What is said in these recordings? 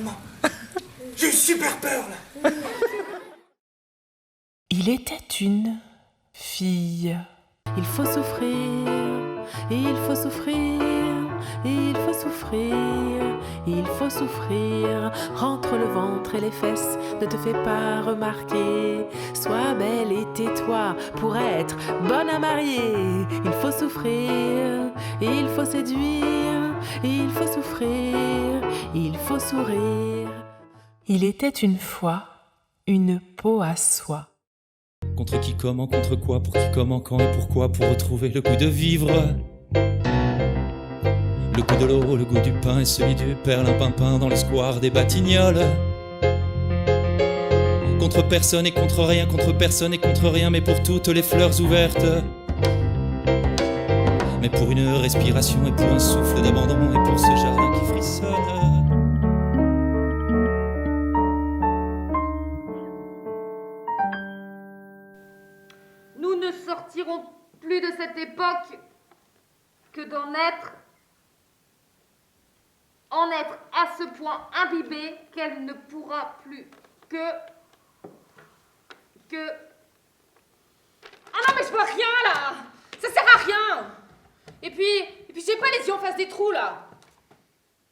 maman. J'ai eu super peur, là. Il était une fille. Il faut souffrir, il faut souffrir, il faut souffrir, il faut souffrir. Rentre le ventre et les fesses, ne te fais pas remarquer. Sois belle et tais-toi pour être bonne à marier. Il faut souffrir, il faut séduire, il faut souffrir, il faut sourire. Il était une fois une peau à soie. Contre qui, comment, contre quoi, pour qui, comment, quand et pourquoi, pour retrouver le goût de vivre. Le goût de l'eau, le goût du pain et celui du perlimpinpin dans le square des Batignolles. Contre personne et contre rien, contre personne et contre rien, mais pour toutes les fleurs ouvertes. Mais pour une respiration et pour un souffle d'abandon et pour ce jardin qui frissonne. Nous ne sortirons plus de cette époque que en être à ce point imbibée qu'elle ne pourra plus que... Ah non mais je vois rien là. Ça sert à rien. Et puis j'ai pas les yeux en face des trous là.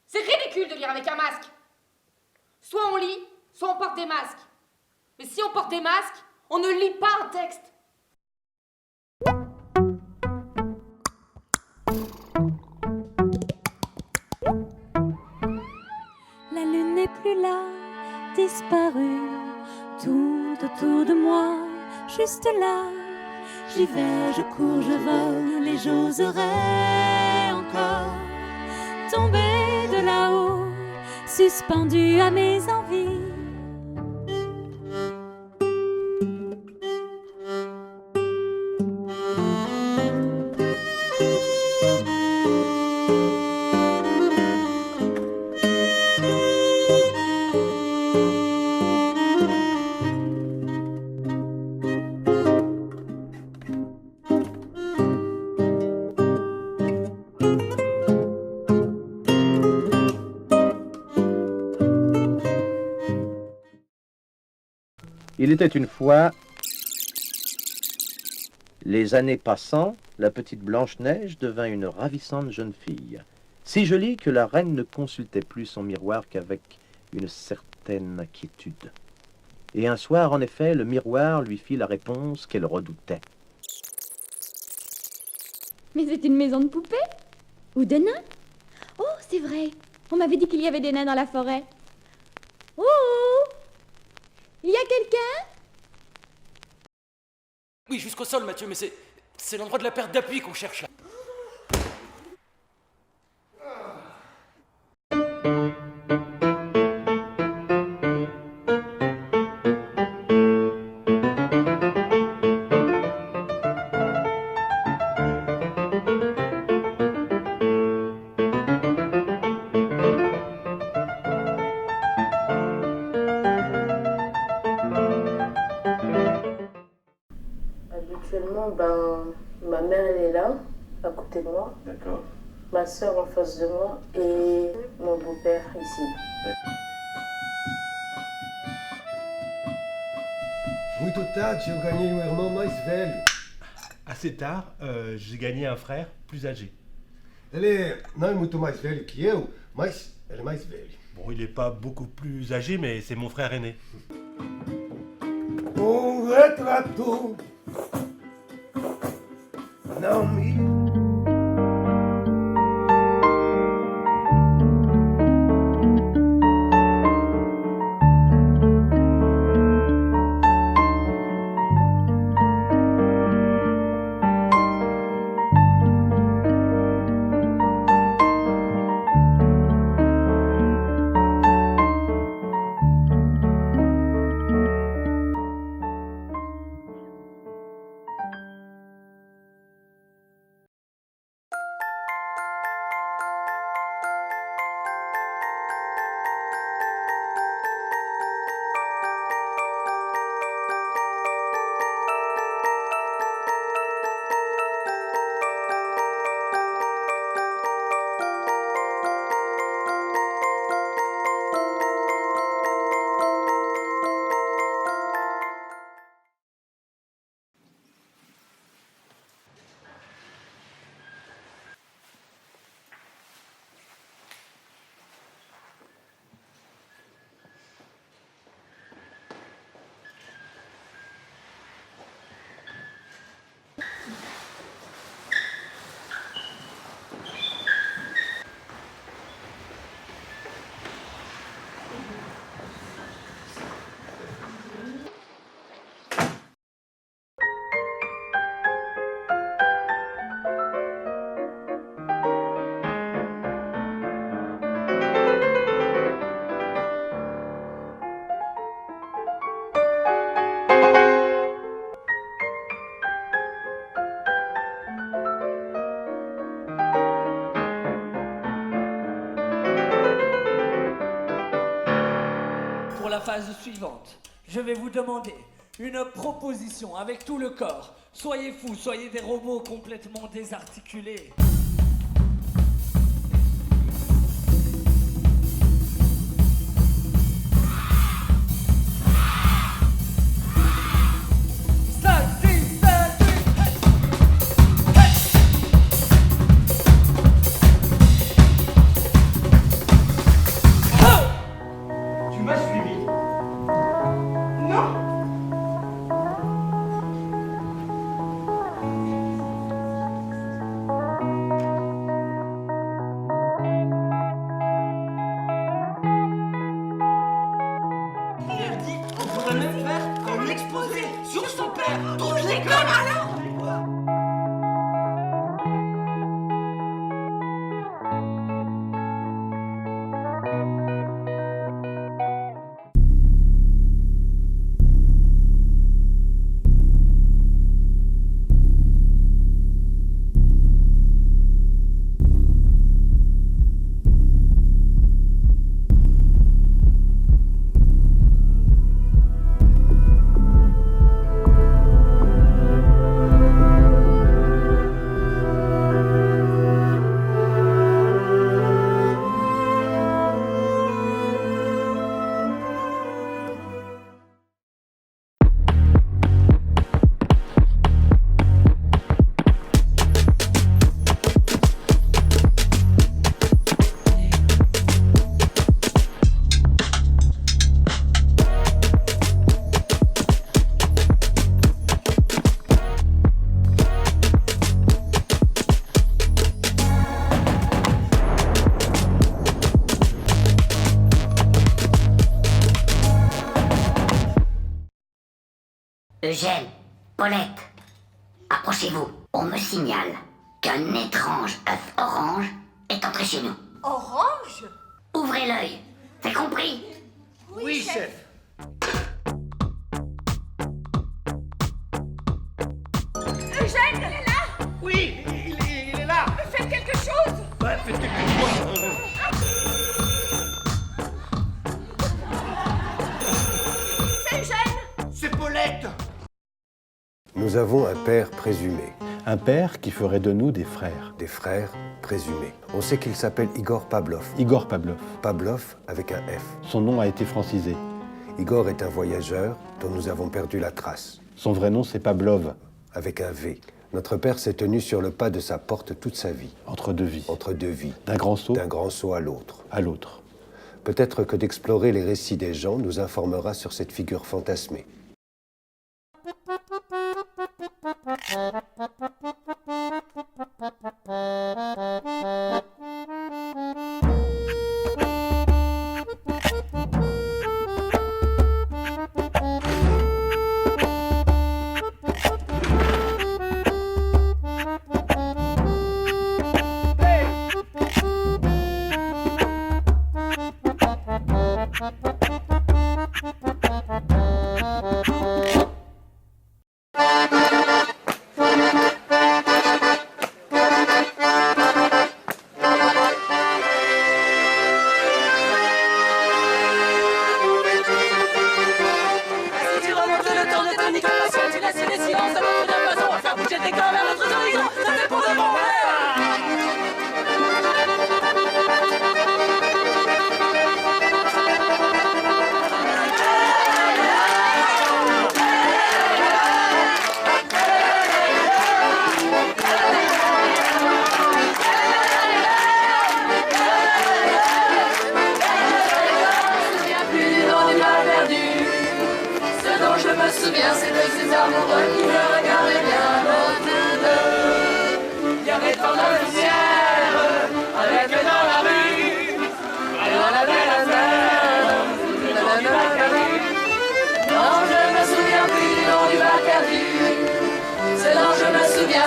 C'est ridicule de lire avec un masque. Soit on lit, soit on porte des masques. Mais si on porte des masques, on ne lit pas un texte. La lune n'est plus là, disparue, tout autour de moi, juste là. J'y vais, je cours, je vole, et j'oserais encore tomber de là-haut, suspendu à mes envies. Il était une fois, les années passant, la petite Blanche-Neige devint une ravissante jeune fille, si jolie que la reine ne consultait plus son miroir qu'avec une certaine inquiétude. Et un soir, en effet, le miroir lui fit la réponse qu'elle redoutait. Mais c'est une maison de poupées? Ou de nains? Oh, c'est vrai. On m'avait dit qu'il y avait des nains dans la forêt. Oh! Il y a quelqu'un? Oui, jusqu'au sol, Mathieu, mais c'est l'endroit de la perte d'appui qu'on cherche là. Habituellement, ma mère, elle est là, à côté de moi. D'accord. Ma soeur en face de moi et mon beau-père ici. Muito tarde, eu ganhei um irmão mais velho. Assez tard, j'ai gagné un frère plus âgé. Não é muito mais velho que eu, mas ele é mais velho. Bon, il n'est pas beaucoup plus âgé, mais c'est mon frère aîné. Retrato não me la phase suivante. Je vais vous demander une proposition avec tout le corps. Soyez fous, soyez des robots complètement désarticulés. Eugène, Paulette, approchez-vous. On me signale qu'un étrange œuf orange est entré chez nous. Orange? Ouvrez l'œil. C'est compris? Oui, chef. Eugène, elle est là? Oui, il est là. Faites quelque chose. Ouais, faites quelque chose. C'est Eugène? C'est Paulette. Nous avons un père présumé. Un père qui ferait de nous des frères. Des frères présumés. On sait qu'il s'appelle Igor Pavlov. Igor Pavlov. Pavlov avec un F. Son nom a été francisé. Igor est un voyageur dont nous avons perdu la trace. Son vrai nom, c'est Pavlov. Avec un V. Notre père s'est tenu sur le pas de sa porte toute sa vie. Entre deux vies. Entre deux vies. D'un grand saut. D'un grand saut à l'autre. À l'autre. Peut-être que d'explorer les récits des gens nous informera sur cette figure fantasmée.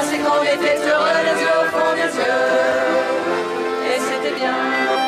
C'est quand on était heureux, les yeux au fond des yeux. Et c'était bien.